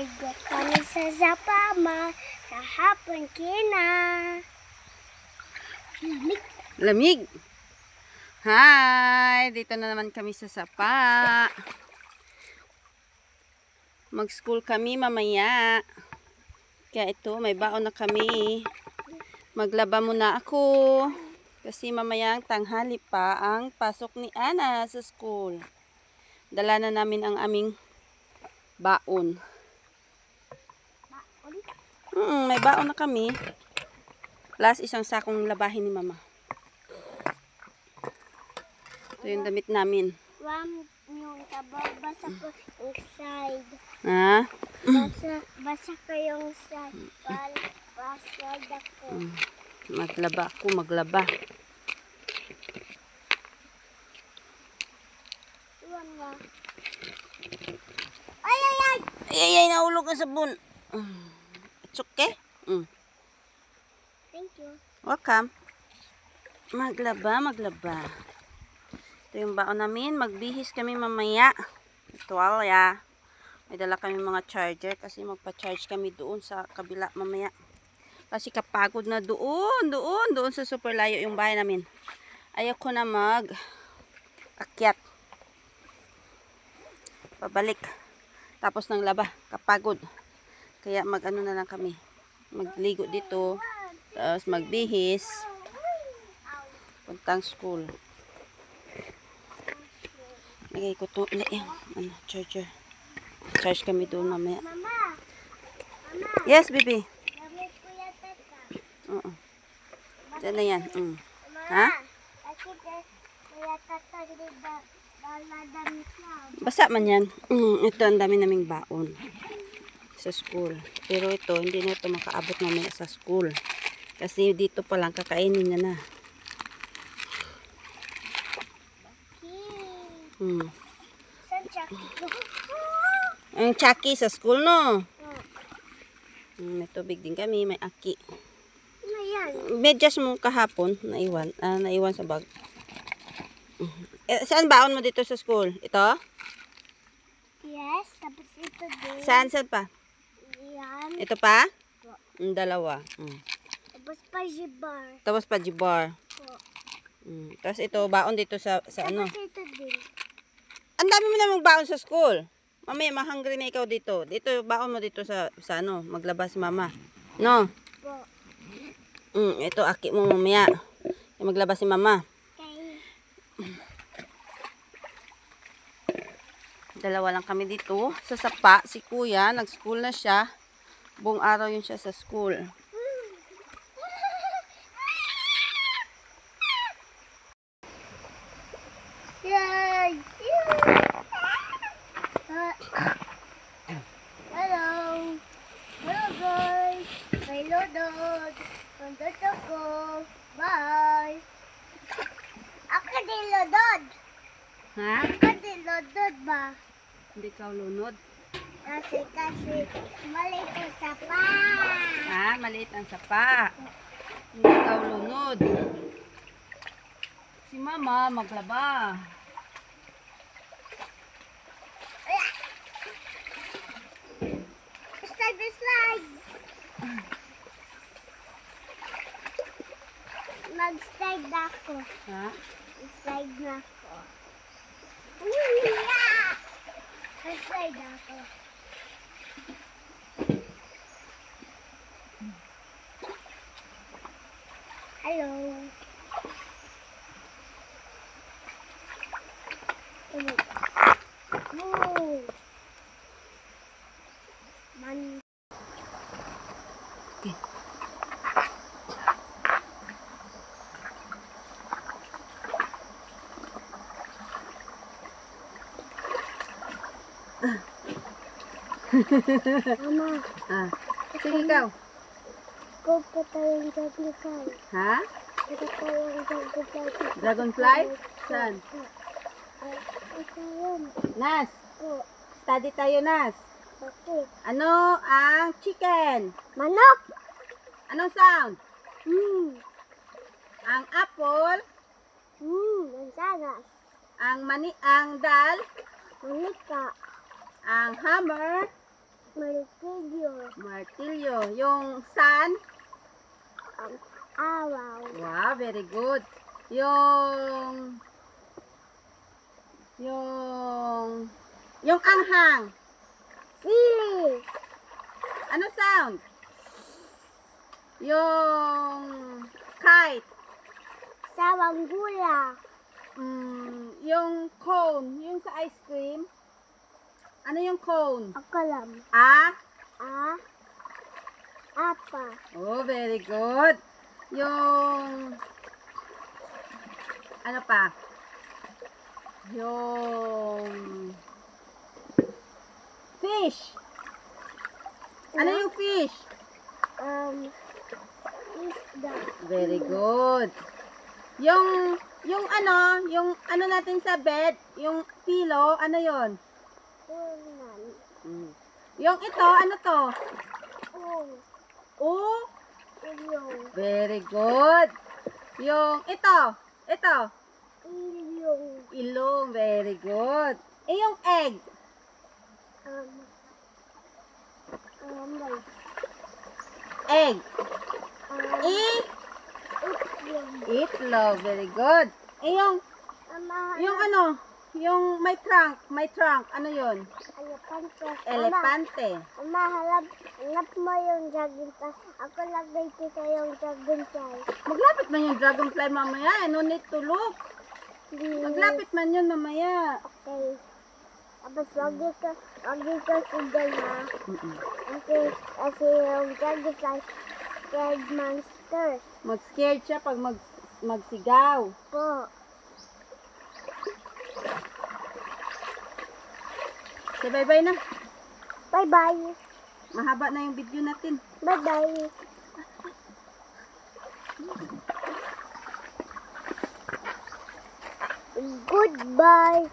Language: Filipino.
Nagwa kami sa Zapama sa hapon kina. Lamig. Hi! Dito na naman kami sa Sapa. Mag-school kami mamaya. Kaya ito, may baon na kami. Maglaba muna ako. Kasi mamayang tanghali pa ang pasok ni Ana sa school. Dala na namin ang aming baon. May baon na kami. Plus isang sakong labahin ni Mama. Ito yung damit namin. Yung basa ko yung side. Ha? Basa ko yung side. Basa ako. Maglaba ako, maglaba. Ay, ay, ay! Ay, nahulog ang sabon. It's okay? Thank you. Welcome. Maglaba, maglaba. Ito yung baon namin. Magbihis kami mamaya. Tuwalya. May dala kami mga charger kasi magpa-charge kami doon sa kabila mamaya. Kasi kapagod na doon sa super layo yung bahay namin. Ayoko na akyat. Pabalik. Tapos ng laba. Kapagod. Kaya mag-ano na lang kami. Magligo dito. Tapos magbihis. Puntang school. Lagay ko ito ulit yung charger. Charge kami doon mamaya. Mama! Yes, baby. Gamit ko yata ka. Oo. Diyan na yan. Mama! Ha? Kasi kuya tata, hindi ba damit lang? Basa man yan. Ito ang dami naming baon sa school. Pero ito, hindi na ito makaabot mamaya sa school. Kasi dito pa lang kakainin niya na. Saan Chucky ko? Ang Chucky sa school, no? May tubig din kami, may aki. Ano yan? Medyas mo kahapon, naiwan. Naiwan sa bag. Saan baon mo dito sa school? Ito? Yes, tapos ito din. Saan pa? Yan. Ito pa? Dalawa. Tapos pa jibar. Tapos pa jibar. Tapos ito, baon dito sa ano. Tapos ito din. Ang dami mo namang baon sa school. Mamaya, mahangry na ikaw dito. Dito, baon mo dito sa ano, maglaba si Mama. No? Po. Ito, aki mo mamaya. Maglaba si Mama. Okay. Dalawa lang kami dito. Sa Sapa, si Kuya, nag-school na siya. Buong araw yun siya sa school. Yay! Hello! Hello guys! May lodod! Kundot ako! Bye! Ako din lodod! Ha? Ako din lodod ba? Hindi ka lunod. Kasi mali ko sa pa! Ha? Maliit ang Sapa. Hindi ka lunod. Si Mama, maglaba. Slide! Mag-slide na ako. Ha? Slide na ako. Yeah! Mag-slide na ako. Hello. Woo! Man. Okay. Mama, Sige ikaw. go pa tayong dragonfly. Ha? Go tayong dragonfly. Dragonfly? Saan? Ito yun. Nas, Po. study tayo, Nas. Okay. Ano ang chicken? Manok! Anong sound? Ang apple, Mansanas. ang dal, Manika. ang hammer, Martilyo. Martilyo. Yung sun? Araw. Wow, very good. Yung anghang. Sili. Ano sound? Yung kite. Sawanggula. Yung cone, yung sa ice cream. Ano yung cone? Akalam. Apa. Oh, very good. Yung ano pa? Yung fish. Ano yung fish? Isda. Very good. Yung ano natin sa bed, yung pillow, ano yon? Unan. Yung ito, ano to? Ung. Oh, Ilyong. very good. Yung ito, Ilyong. ilong, very good. Eh, yung egg, May. egg, Itlog. itlog, very good. Eh, yung ano, yung may trunk, ano yun? Elepante. Elepante. Hanap mo yung dragonfly. Ako lagay kita yung dragonfly. Maglapit man yung dragonfly mamaya, no need to look. Maglapit man yun mamaya. Okay. Tapos wagi ka sigal ha. Kasi yung dragonfly scared monsters. Mag-scared siya pag magsigaw. Po. So, bye-bye na. Bye-bye. Mahaba na yung video natin. Bye-bye. Goodbye.